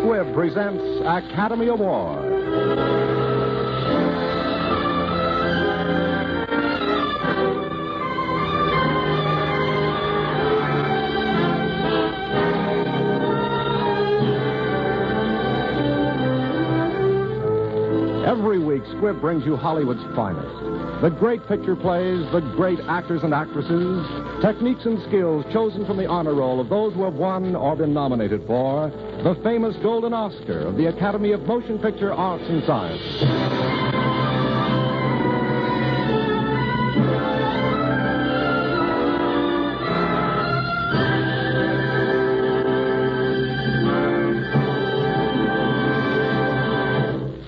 Squibb presents Academy Award. Every week, Squibb brings you Hollywood's finest. The great picture plays, the great actors and actresses, techniques and skills chosen from the honor roll of those who have won or been nominated for the famous Golden Oscar of the Academy of Motion Picture Arts and Science.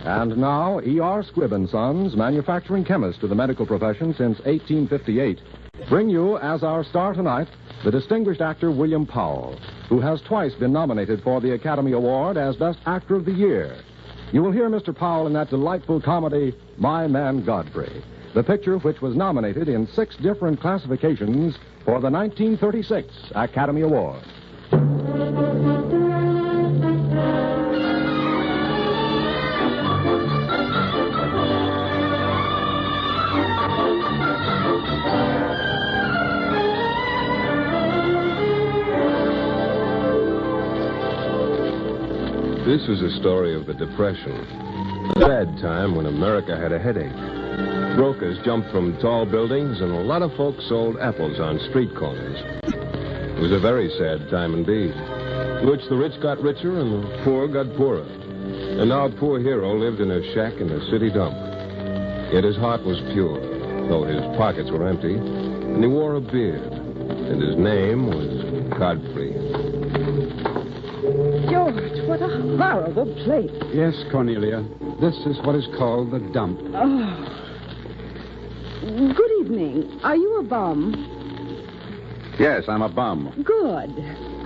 And now, E.R. Squibb & Sons, manufacturing chemist to the medical profession since 1858, bring you, as our star tonight, the distinguished actor William Powell, who has twice been nominated for the Academy Award as Best Actor of the Year. You will hear Mr. Powell in that delightful comedy, My Man Godfrey, the picture which was nominated in 6 different classifications for the 1936 Academy Award. This is a story of the Depression. A sad time when America had a headache. Brokers jumped from tall buildings, and a lot of folks sold apples on street corners. It was a very sad time indeed, in which the rich got richer and the poor got poorer. And our poor hero lived in a shack in a city dump. Yet his heart was pure, though his pockets were empty, and he wore a beard, and his name was Godfrey. George, what a horrible place. Yes, Cornelia. This is what is called the dump. Oh. Good evening. Are you a bum? Yes, I'm a bum. Good.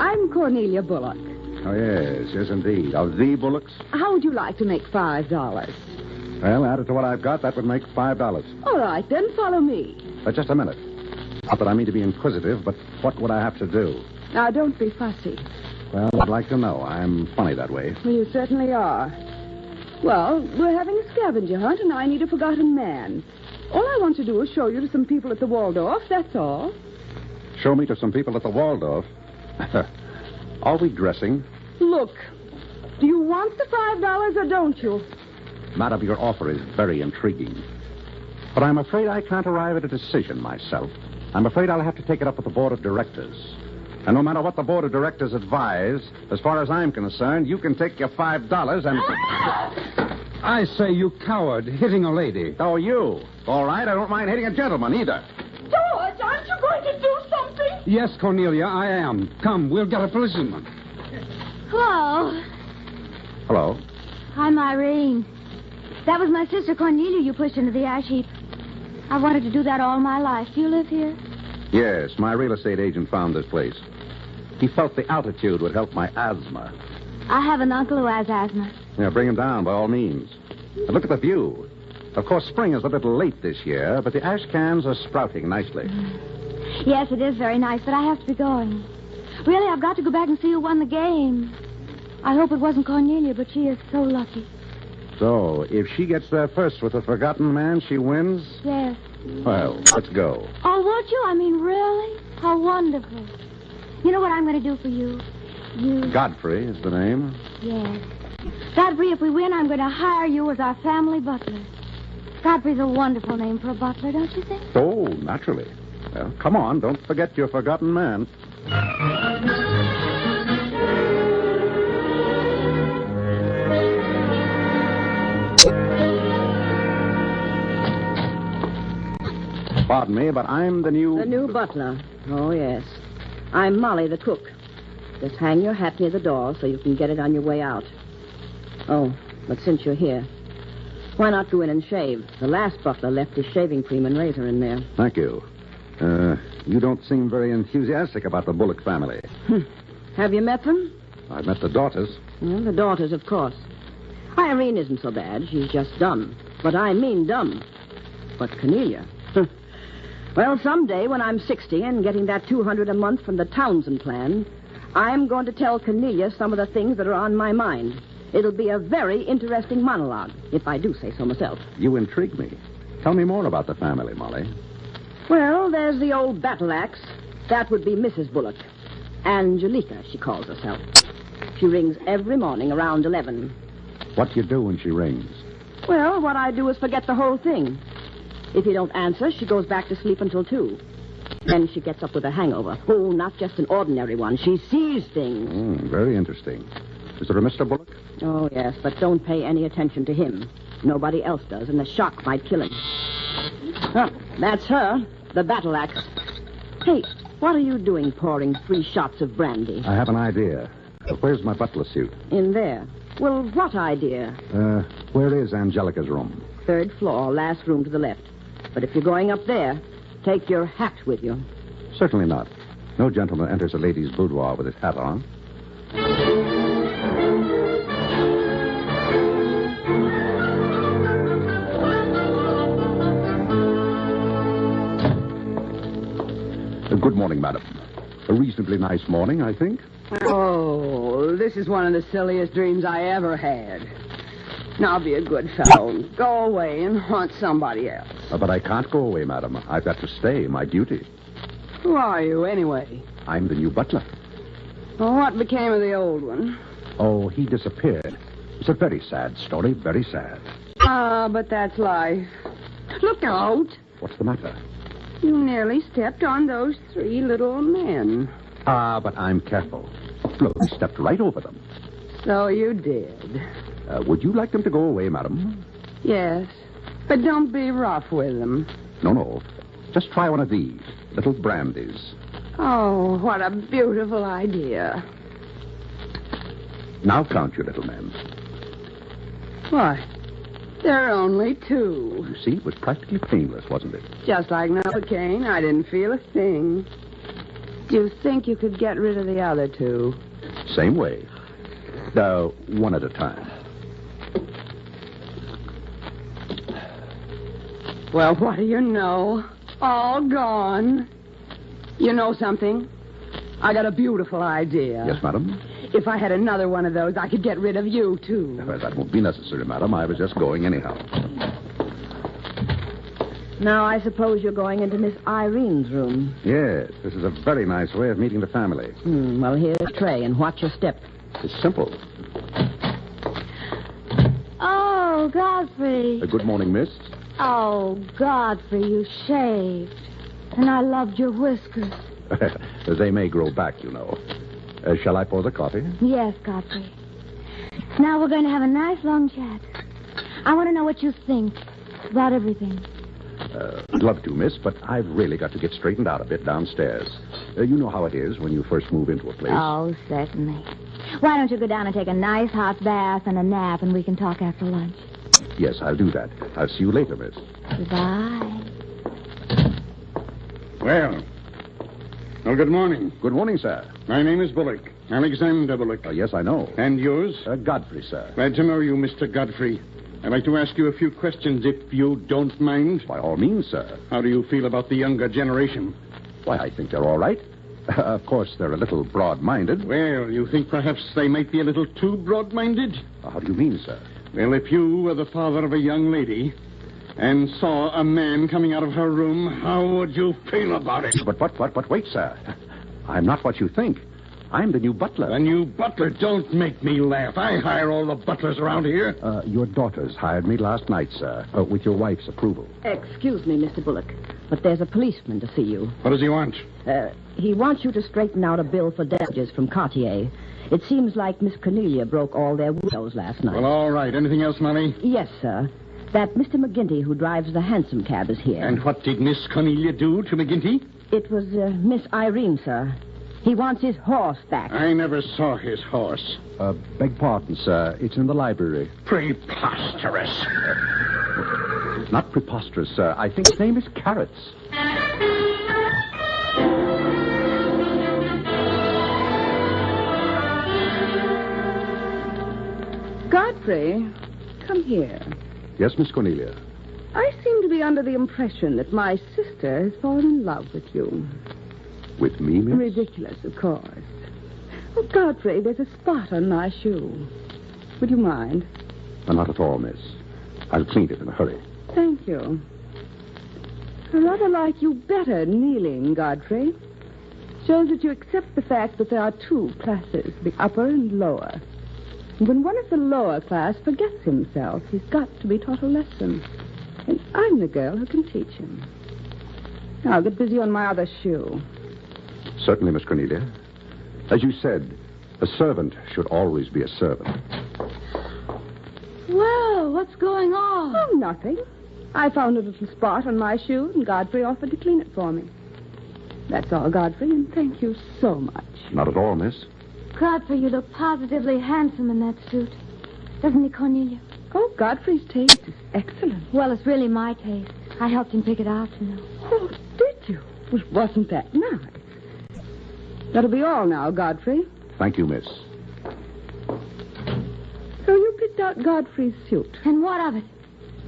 I'm Cornelia Bullock. Oh, yes, indeed. Of the Bullocks? How would you like to make $5? Well, added to what I've got, that would make $5. All right, then follow me. But just a minute. Not that I mean to be inquisitive, but what would I have to do? Now, don't be fussy. Well, I'd like to know. I'm funny that way. Well, you certainly are. Well, we're having a scavenger hunt, and I need a forgotten man. All I want to do is show you to some people at the Waldorf, that's all. Show me to some people at the Waldorf. Are we dressing? Look, do you want the $5 or don't you? Madam, your offer is very intriguing. But I'm afraid I can't arrive at a decision myself. I'm afraid I'll have to take it up with the board of directors. And no matter what the board of directors advise, as far as I'm concerned, you can take your $5 and... I say, you coward, hitting a lady. Oh, you. All right, I don't mind hitting a gentleman either. George, aren't you going to do something? Yes, Cornelia, I am. Come, we'll get a policeman. Hello. Hello. I'm Irene. That was my sister Cornelia you pushed into the ash heap. I wanted to do that all my life. Do you live here? Yes, my real estate agent found this place. He felt the altitude would help my asthma. I have an uncle who has asthma. Yeah, bring him down by all means. And look at the view. Of course, spring is a little late this year, but the ash cans are sprouting nicely. Yes, it is very nice, but I have to be going. Really, I've got to go back and see who won the game. I hope it wasn't Cornelia, but she is so lucky. So, if she gets there first with the forgotten man, she wins? Yes. Well, let's go. Oh, won't you? I mean, really? How wonderful. You know what I'm going to do for you? Godfrey is the name. Yes. Godfrey, if we win, I'm going to hire you as our family butler. Godfrey's a wonderful name for a butler, don't you think? Oh, naturally. Well, come on, don't forget your forgotten man. Pardon me, but I'm the new... The new butler. Oh, yes. I'm Molly, the cook. Just hang your hat near the door so you can get it on your way out. Oh, but since you're here, why not go in and shave? The last butler left his shaving cream and razor in there. Thank you. You don't seem very enthusiastic about the Bullock family. Have you met them? I've met the daughters. Well, the daughters, of course. Irene isn't so bad. She's just dumb. But I mean dumb. But Cornelia... Well, someday when I'm 60 and getting that $200 a month from the Townsend plan, I'm going to tell Cornelia some of the things that are on my mind. It'll be a very interesting monologue, if I do say so myself. You intrigue me. Tell me more about the family, Molly. Well, there's the old battle axe. That would be Mrs. Bullock. Angelica, she calls herself. She rings every morning around 11. What do you do when she rings? Well, what I do is forget the whole thing. If you don't answer, she goes back to sleep until 2. Then she gets up with a hangover. Oh, not just an ordinary one. She sees things. Very interesting. Is there a Mr. Bullock? Oh, yes, but don't pay any attention to him. Nobody else does, and the shock might kill him. Oh, that's her, the battle axe. Hey, what are you doing pouring 3 shots of brandy? I have an idea. Where's my butler suit? In there. Well, what idea? Where is Angelica's room? 3rd floor, last room to the left. But if you're going up there, take your hat with you. Certainly not. No gentleman enters a lady's boudoir with his hat on. Good morning, madam. A reasonably nice morning, I think. Oh, this is one of the silliest dreams I ever had. Now be a good fellow and go away and haunt somebody else. But I can't go away, madam. I've got to stay. My duty. Who are you, anyway? I'm the new butler. Well, what became of the old one? Oh, he disappeared. It's a very sad story, very sad. Ah, but that's life. Look out. What's the matter? You nearly stepped on those 3 little men. Ah, but I'm careful. Look, he stepped right over them. So you did. Would you like them to go away, madam? Yes, but don't be rough with them. No. Just try one of these, little brandies. Oh, what a beautiful idea. Now count your little men. What? There are only 2. You see, it was practically painless, wasn't it? Just like Novocaine, I didn't feel a thing. Do you think you could get rid of the other 2? Same way. One at a time. Well, what do you know? All gone. You know something? I got a beautiful idea. Yes, madam? If I had another one of those, I could get rid of you, too. Well, that won't be necessary, madam. I was just going anyhow. Now, I suppose you're going into Miss Irene's room. Yes, this is a very nice way of meeting the family. Well, here's a tray, and watch your step. It's simple. Oh, Godfrey. Good morning, miss. Oh, Godfrey, you shaved. And I loved your whiskers. They may grow back, you know. Shall I pour the coffee? Yes, Godfrey. Now we're going to have a nice long chat. I want to know what you think about everything. I'd love to, miss, but I've really got to get straightened out a bit downstairs. You know how it is when you first move into a place. Oh, certainly. Why don't you go down and take a nice hot bath and a nap, and we can talk after lunch? Yes, I'll do that. I'll see you later, miss. Goodbye. Well, good morning. Good morning, sir. My name is Bullock, Alexander Bullock. Yes, I know. And yours? Godfrey, sir. Glad to know you, Mr. Godfrey. I'd like to ask you a few questions, if you don't mind. By all means, sir. How do you feel about the younger generation? Why, I think they're all right. Of course, they're a little broad-minded. Well, you think perhaps they might be a little too broad-minded? How do you mean, sir? Well, if you were the father of a young lady and saw a man coming out of her room, how would you feel about it? But wait, sir. I'm not what you think. I'm the new butler. The new butler? Don't make me laugh. I hire all the butlers around here. Your daughters hired me last night, sir, with your wife's approval. Excuse me, Mr. Bullock, but there's a policeman to see you. What does he want? He wants you to straighten out a bill for damages from Cartier. It seems like Miss Cornelia broke all their windows last night. Well, all right. Anything else, Molly? Yes, sir. That Mr. McGinty who drives the hansom cab is here. And what did Miss Cornelia do to McGinty? It was Miss Irene, sir. He wants his horse back. I never saw his horse. Beg pardon, sir. It's in the library. Preposterous. Not preposterous, sir. I think his name is Carrots. Godfrey, come here. Yes, Miss Cornelia. I seem to be under the impression that my sister has fallen in love with you. With me, miss? Ridiculous, of course. Oh, Godfrey, there's a spot on my shoe. Would you mind? Not at all, miss. I'll clean it in a hurry. Thank you. I rather like you better kneeling, Godfrey. Shows that you accept the fact that there are two classes, the upper and lower. And when one of the lower class forgets himself, he's got to be taught a lesson. And I'm the girl who can teach him. Now, I'll get busy on my other shoe. Certainly, Miss Cornelia. As you said, a servant should always be a servant. Well, what's going on? Oh, nothing. I found a little spot on my shoe, and Godfrey offered to clean it for me. That's all, Godfrey, and thank you so much. Not at all, miss. Godfrey, you look positively handsome in that suit. Doesn't he, Cornelia? Oh, Godfrey's taste is excellent. Well, it's really my taste. I helped him pick it out, you know. Oh, did you? Well, wasn't that nice? That'll be all now, Godfrey. Thank you, miss. So you picked out Godfrey's suit. And what of it?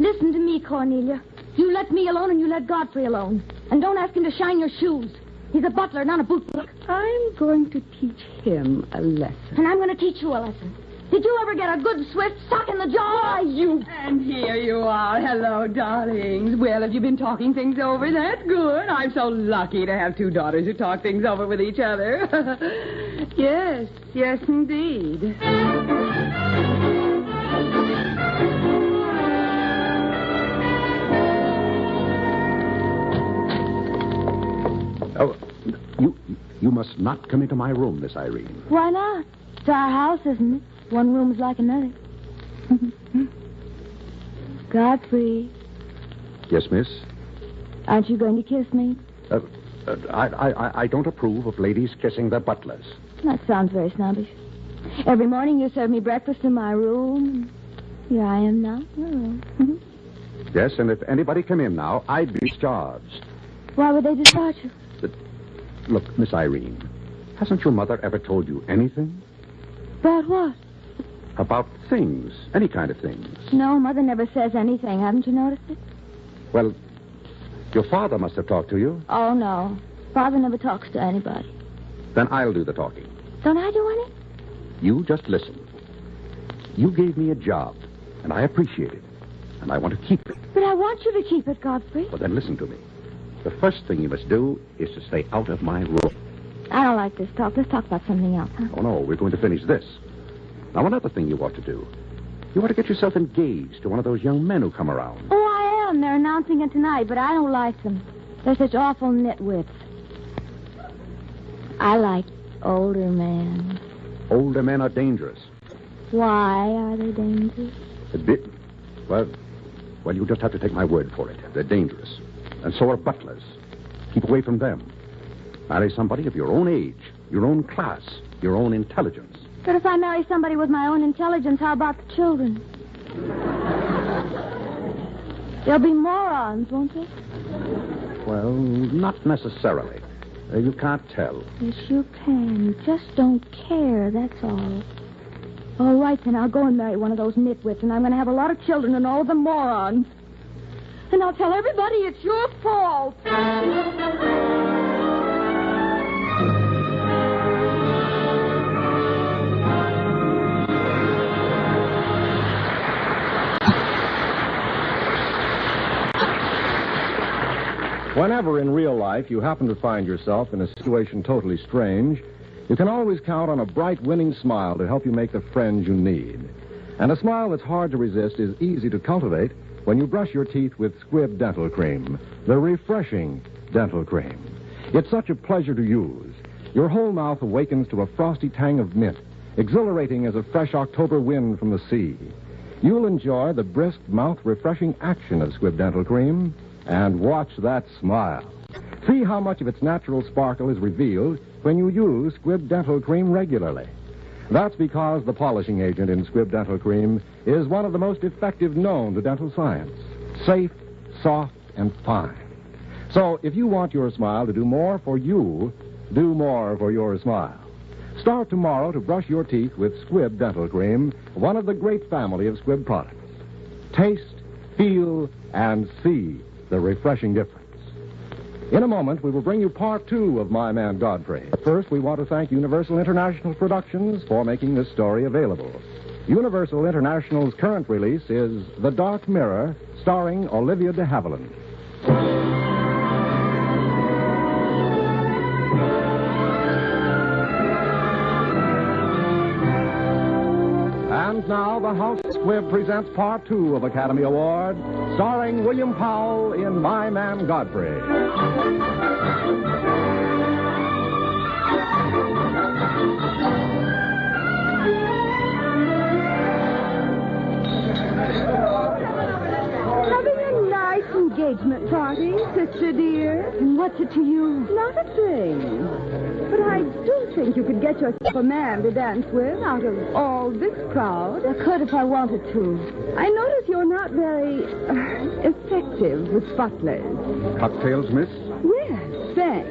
Listen to me, Cornelia. You let me alone and you let Godfrey alone. And don't ask him to shine your shoes. He's a butler, not a bootblack. I'm going to teach him a lesson. And I'm going to teach you a lesson. Did you ever get a good swift sock in the jaw? You. And here you are. Hello, darlings. Well, have you been talking things over? That's good. I'm so lucky to have two daughters who talk things over with each other. Yes, indeed. Oh, you must not come into my room, Miss Irene. Why not? It's our house, isn't it? One room's like another. Godfrey. Yes, miss? Aren't you going to kiss me? I don't approve of ladies kissing their butlers. That sounds very snobbish. Every morning you serve me breakfast in my room. Here I am now. Oh. Yes, and if anybody came in now, I'd be discharged. Why would they discharge you? Look, Miss Irene, hasn't your mother ever told you anything? About what? About things, any kind of things. No, Mother never says anything. Haven't you noticed it? Well, your father must have talked to you. Oh, no. Father never talks to anybody. Then I'll do the talking. Don't I do any? You just listen. You gave me a job, and I appreciate it. And I want to keep it. But I want you to keep it, Godfrey. Well, then listen to me. The first thing you must do is to stay out of my room. I don't like this talk. Let's talk about something else, huh? Oh, no, we're going to finish this. Now, another thing you ought to do. You ought to get yourself engaged to one of those young men who come around. Oh, I am. They're announcing it tonight, but I don't like them. They're such awful nitwits. I like older men. Older men are dangerous. Why are they dangerous? A bit. Well, you just have to take my word for it. They're dangerous. And so are butlers. Keep away from them. Marry somebody of your own age, your own class, your own intelligence. But if I marry somebody with my own intelligence, how about the children? They'll be morons, won't they? Well, not necessarily. You can't tell. Yes, you can. You just don't care, that's all. All right, then I'll go and marry one of those nitwits, and I'm going to have a lot of children and all of them morons. And I'll tell everybody it's your fault. Whenever in real life you happen to find yourself in a situation totally strange, you can always count on a bright, winning smile to help you make the friends you need. And a smile that's hard to resist is easy to cultivate when you brush your teeth with Squibb Dental Cream, the refreshing dental cream. It's such a pleasure to use. Your whole mouth awakens to a frosty tang of mint, exhilarating as a fresh October wind from the sea. You'll enjoy the brisk, mouth-refreshing action of Squibb Dental Cream, and watch that smile. See how much of its natural sparkle is revealed when you use Squibb Dental Cream regularly. That's because the polishing agent in Squibb Dental Cream is one of the most effective known to dental science. Safe, soft, and fine. So if you want your smile to do more for you, do more for your smile. Start tomorrow to brush your teeth with Squibb Dental Cream, one of the great family of Squibb products. Taste, feel, and see the refreshing difference. In a moment, we will bring you part 2 of My Man Godfrey. But first, we want to thank Universal International Productions for making this story available. Universal International's current release is The Dark Mirror, starring Olivia de Havilland. And now, the House Squib presents part 2 of Academy Award, starring William Powell in My Man Godfrey. Having a nice engagement party, sister dear. And what's it to you? Not a thing. But I do think you could get yourself a man to dance with out of all this crowd. I could if I wanted to. I notice you're not very effective with butlers. Cocktails, miss? Yes, thanks.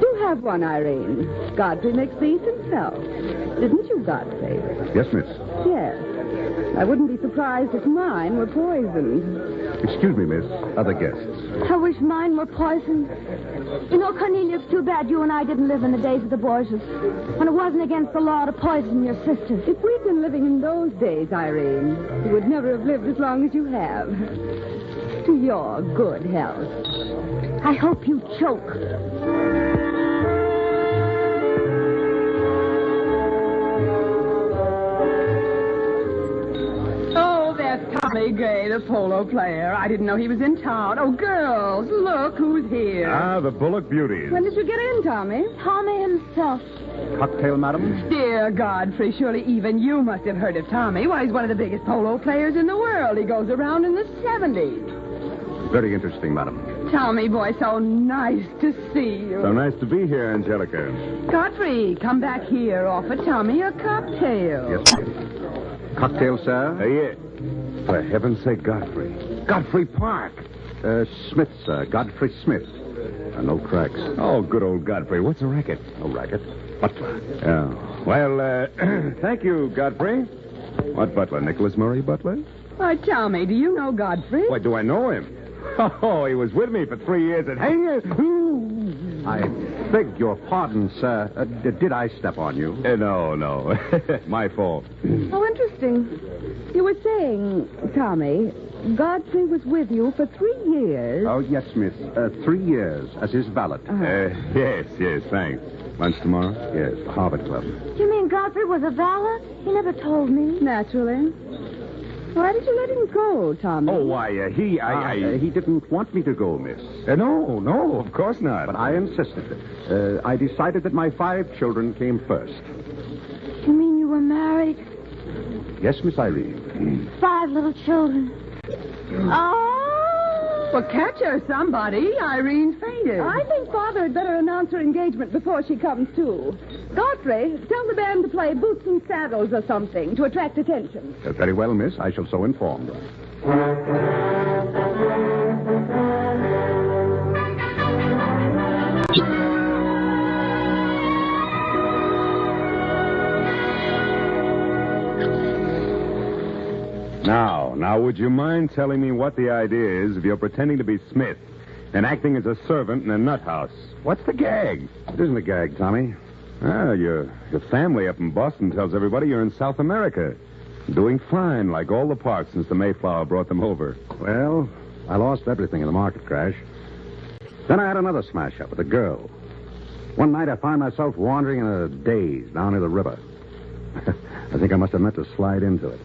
Do have one, Irene. Godfrey makes these himself. Didn't you, Godfrey? Yes, miss. Yes. I wouldn't be surprised if mine were poisoned. Excuse me, miss. Other guests. I wish mine were poisoned. You know, Cornelia, it's too bad you and I didn't live in the days of the Borgias, when it wasn't against the law to poison your sisters. If we'd been living in those days, Irene, you would never have lived as long as you have. To your good health. I hope you choke. Tommy Gay, the polo player. I didn't know he was in town. Oh, girls, look who's here. Ah, the Bullock Beauties. When did you get in, Tommy? Tommy himself. Cocktail, madam? Dear Godfrey, surely even you must have heard of Tommy. Why, he's one of the biggest polo players in the world. He goes around in the 70s. Very interesting, madam. Tommy, boy, so nice to see you. So nice to be here, Angelica. Godfrey, come back here. Offer Tommy a cocktail. Yes, ma'am. Cocktail, sir? Yeah. For heaven's sake, Godfrey. Godfrey Park. Smith, sir. Godfrey Smith. No cracks. Oh, good old Godfrey. What's the racket? No racket. Butler. Oh. Well, thank you, Godfrey. What butler? Nicholas Murray Butler? Why, Tommy, do you know Godfrey? Why, do I know him? Oh, he was with me for 3 years at I beg your pardon, sir. Did I step on you? No. My fault. Oh, interesting. You were saying, Tommy, Godfrey was with you for 3 years. Oh, yes, miss. 3 years as his valet. Yes, thanks. Lunch tomorrow? Yes, the Harvard Club. You mean Godfrey was a valet? He never told me. Naturally. Why did you let him go, Tommy? Oh, why, He didn't want me to go, miss. No, of course not. But I insisted. I decided that my 5 children came first. You mean you were married? Yes, Miss Irene. 5 little children. Oh! Well, catch her, somebody. Irene's fainted. I think Father had better announce her engagement before she comes to. Godfrey, tell the band to play Boots and Saddles or something to attract attention. Very well, miss. I shall so inform them. Now, would you mind telling me what the idea is if you're pretending to be Smith and acting as a servant in a nut house? What's the gag? It isn't a gag, Tommy. Your family up in Boston tells everybody you're in South America. Doing fine, like all the parks since the Mayflower brought them over. Well, I lost everything in the market crash. Then I had another smash-up with a girl. One night I found myself wandering in a daze down near the river. I think I must have meant to slide into it.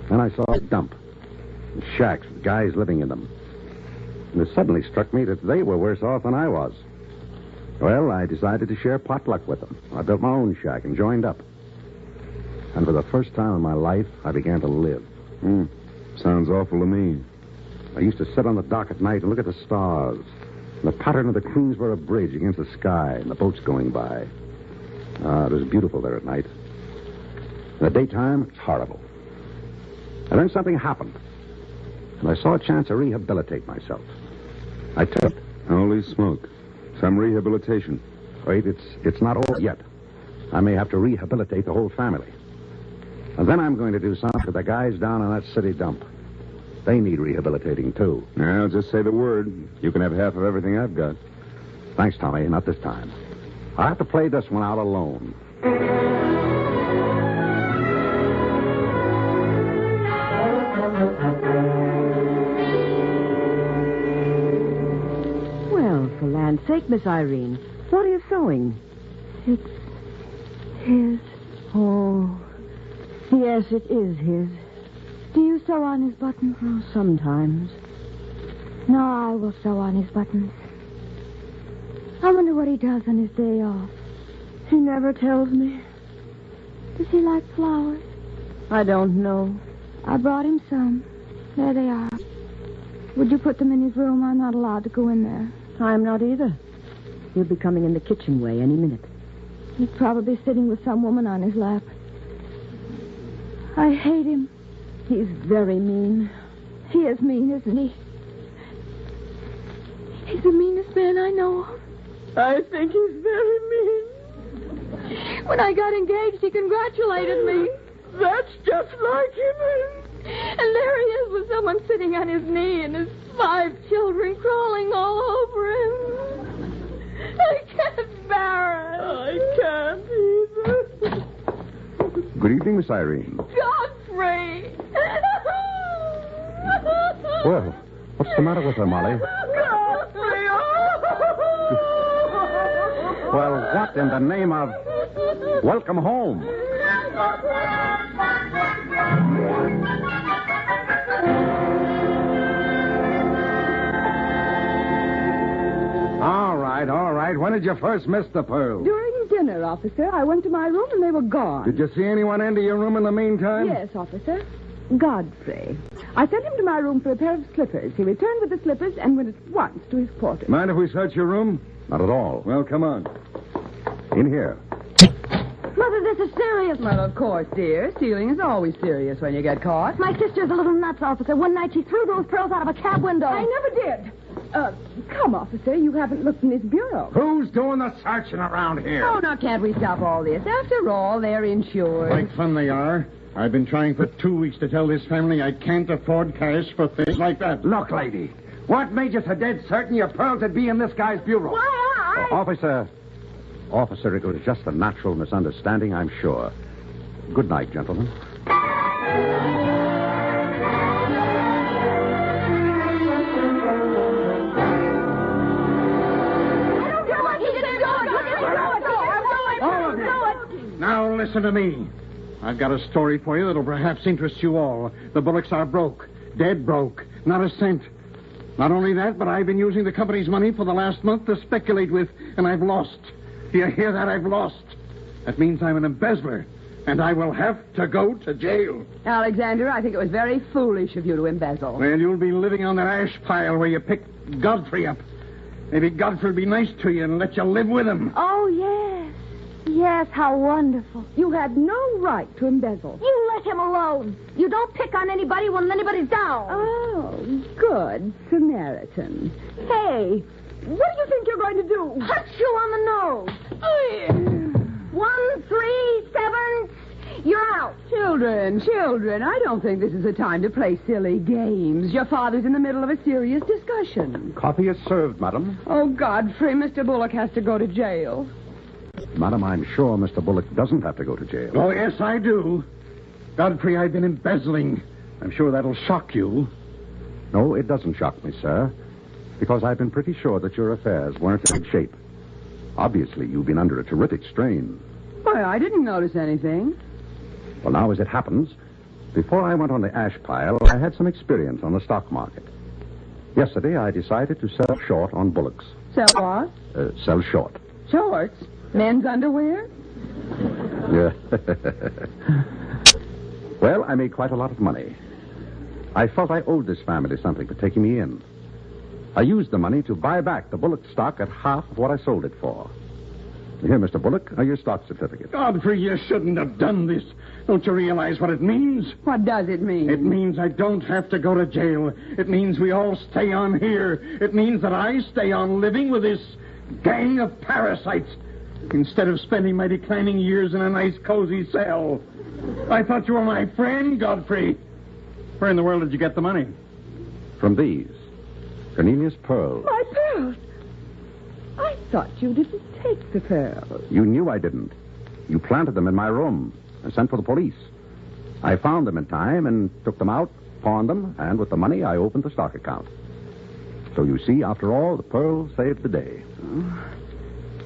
Then I saw a dump. And shacks with guys living in them. And it suddenly struck me that they were worse off than I was. Well, I decided to share potluck with them. I built my own shack and joined up. And for the first time in my life, I began to live. Sounds awful to me. I used to sit on the dock at night and look at the stars. And the pattern of the Queensboro Bridge against the sky and the boats going by. It was beautiful there at night. In the daytime, it's horrible. And then something happened. And I saw a chance to rehabilitate myself. I took it. Holy smoke. Some rehabilitation. Wait, it's not all yet. I may have to rehabilitate the whole family. And then I'm going to do something for the guys down on that city dump. They need rehabilitating, too. I'll just say the word. You can have half of everything I've got. Thanks, Tommy. Not this time. I have to play this one out alone. Well, for land's sake, Miss Irene, what are you sewing? It's his. Oh, yes, it is his. Do you sew on his buttons? Oh, sometimes. No, I will sew on his buttons. I wonder what he does on his day off. He never tells me. Does he like flowers? I don't know. I brought him some. There they are. Would you put them in his room? I'm not allowed to go in there. I'm not either. He'll be coming in the kitchen way any minute. He's probably sitting with some woman on his lap. I hate him. He's very mean. He is mean, isn't he? He's the meanest man I know of. I think he's very mean. When I got engaged, he congratulated me. That's just like him. And there he is with someone sitting on his knee and his 5 children crawling all over him. I can't bear it. I can't either. Good evening, Miss Irene. Godfrey! Well, what's the matter with her, Molly? Godfrey! Well, what in the name of... Welcome home. All right. When did you first miss the pearls? During dinner, officer. I went to my room and they were gone. Did you see anyone enter your room in the meantime? Yes, officer. Godfrey. I sent him to my room for a pair of slippers. He returned with the slippers and went at once to his quarters. Mind if we search your room? Not at all. Well, come on. In here. Mother, this is serious. Well, of course, dear. Stealing is always serious when you get caught. My sister's a little nuts, officer. One night she threw those pearls out of a cab window. I never did. Come, officer. You haven't looked in his bureau. Who's doing the searching around here? Oh, now, can't we stop all this? After all, they're insured. Like fun they are. I've been trying for 2 weeks to tell this family I can't afford cash for things like that. Look, lady, what made you so dead certain your pearls would be in this guy's bureau? Officer, it was just a natural misunderstanding, I'm sure. Good night, gentlemen. Now listen to me. I've got a story for you that'll perhaps interest you all. The Bullocks are broke. Dead broke. Not a cent. Not only that, but I've been using the company's money for the last month to speculate with, and I've lost. Do you hear that? I've lost. That means I'm an embezzler, and I will have to go to jail. Alexander, I think it was very foolish of you to embezzle. Well, you'll be living on that ash pile where you picked Godfrey up. Maybe Godfrey will be nice to you and let you live with him. Oh, yes. Yes, how wonderful. You had no right to embezzle. You let him alone. You don't pick on anybody when anybody's down. Oh, good Samaritan. Hey, what do you think you're going to do? Punch you on the nose. 1, 3, 7. You're out. Children, I don't think this is a time to play silly games. Your father's in the middle of a serious discussion. Coffee is served, madam. Oh, Godfrey, Mr. Bullock has to go to jail. Madam, I'm sure Mr. Bullock doesn't have to go to jail. Oh, yes, I do. Godfrey, I've been embezzling. I'm sure that'll shock you. No, it doesn't shock me, sir, because I've been pretty sure that your affairs weren't in good shape. Obviously, you've been under a terrific strain. Why, I didn't notice anything. Well, now, as it happens, before I went on the ash pile, I had some experience on the stock market. Yesterday, I decided to sell short on Bullocks. Sell what? Sell short. Shorts? Men's underwear? Yeah. Well, I made quite a lot of money. I felt I owed this family something for taking me in. I used the money to buy back the Bullock stock at half of what I sold it for. Here, Mr. Bullock, are your stock certificates. Godfrey, you shouldn't have done this. Don't you realize what it means? What does it mean? It means I don't have to go to jail. It means we all stay on here. It means that I stay on living with this gang of parasites instead of spending my declining years in a nice, cozy cell. I thought you were my friend, Godfrey. Where in the world did you get the money? From these. Cornelius pearls. My pearls! I thought you didn't take the pearls. You knew I didn't. You planted them in my room and sent for the police. I found them in time and took them out, pawned them, and with the money I opened the stock account. So you see, after all, the pearls saved the day.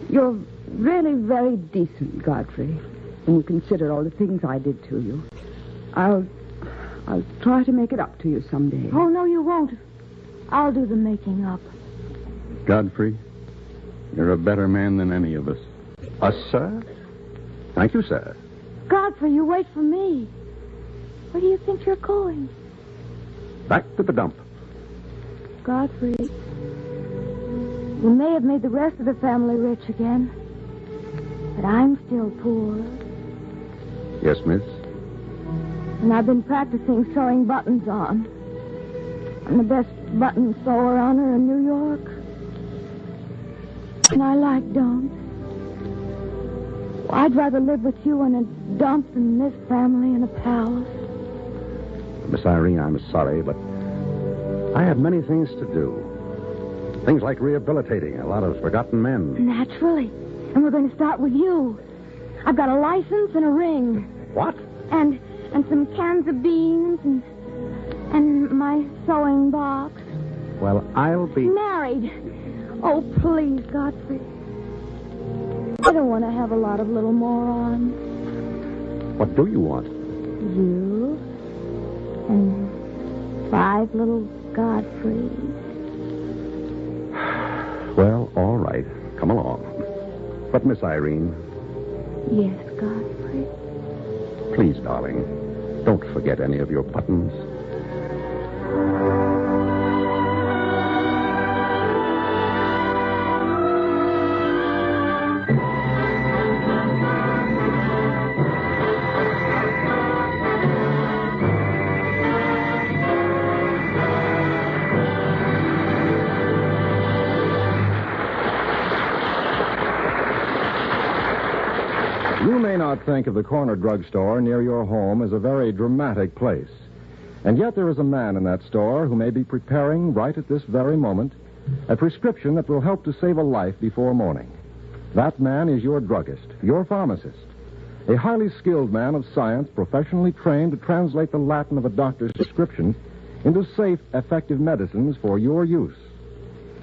You're really very decent, Godfrey, when you consider all the things I did to you. I'll try to make it up to you someday. Oh, no, you won't. I'll do the making up. Godfrey, you're a better man than any of us. Us, sir? Thank you, sir. Godfrey, you wait for me. Where do you think you're going? Back to the dump. Godfrey, you may have made the rest of the family rich again, but I'm still poor. Yes, miss? And I've been practicing sewing buttons on. I'm the best button sewer owner in New York. And I like dumps. I'd rather live with you in a dump than this family in a palace. Miss Irene, I'm sorry, but I have many things to do. Things like rehabilitating a lot of forgotten men. Naturally. And we're going to start with you. I've got a license and a ring. What? And some cans of beans and my sewing box. Well, I'll be... Married. Oh, please, Godfrey. I don't want to have a lot of little morons. What do you want? You and 5 little Godfreys. Well, all right. Come along. But, Miss Irene... Yes, Godfrey. Please, darling, don't forget any of your buttons. You may not think of the corner drugstore near your home as a very dramatic place. And yet there is a man in that store who may be preparing right at this very moment a prescription that will help to save a life before morning. That man is your druggist, your pharmacist, a highly skilled man of science professionally trained to translate the Latin of a doctor's prescription into safe, effective medicines for your use.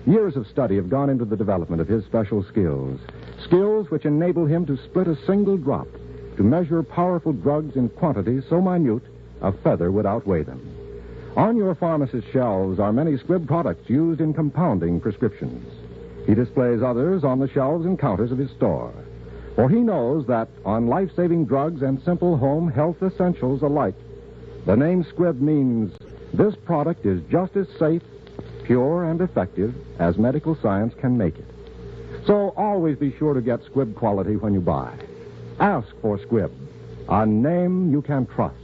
Years of study have gone into the development of his special skills which enable him to split a single drop, to measure powerful drugs in quantities so minute a feather would outweigh them. On your pharmacist's shelves are many Squibb products used in compounding prescriptions. He displays others on the shelves and counters of his store. For he knows that on life-saving drugs and simple home health essentials alike, the name Squibb means this product is just as safe, pure, and effective as medical science can make it. So always be sure to get Squibb quality when you buy. Ask for Squibb, a name you can trust.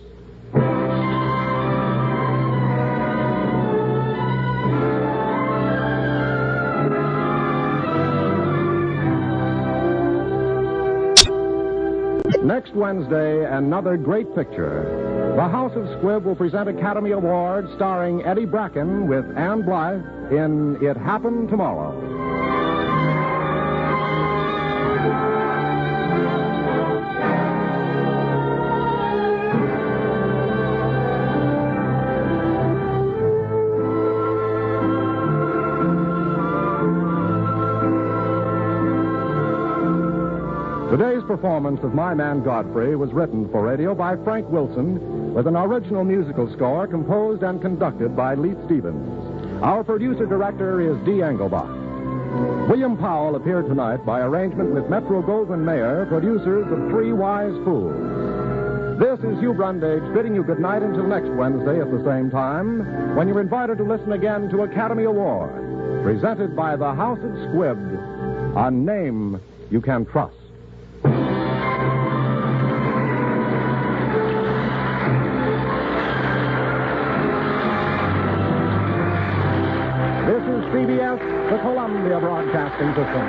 Next Wednesday, another great picture. The House of Squibb will present Academy Awards starring Eddie Bracken with Ann Blythe in It Happened Tomorrow. Today's performance of My Man Godfrey was written for radio by Frank Wilson with an original musical score composed and conducted by Leith Stevens. Our producer-director is Dee Engelbach. William Powell appeared tonight by arrangement with Metro-Goldwyn-Mayer, producers of Three Wise Fools. This is Hugh Brundage bidding you good night until next Wednesday at the same time, when you're invited to listen again to Academy Award, presented by the House of Squibb, a name you can trust. This is CBS, the Columbia Broadcasting System.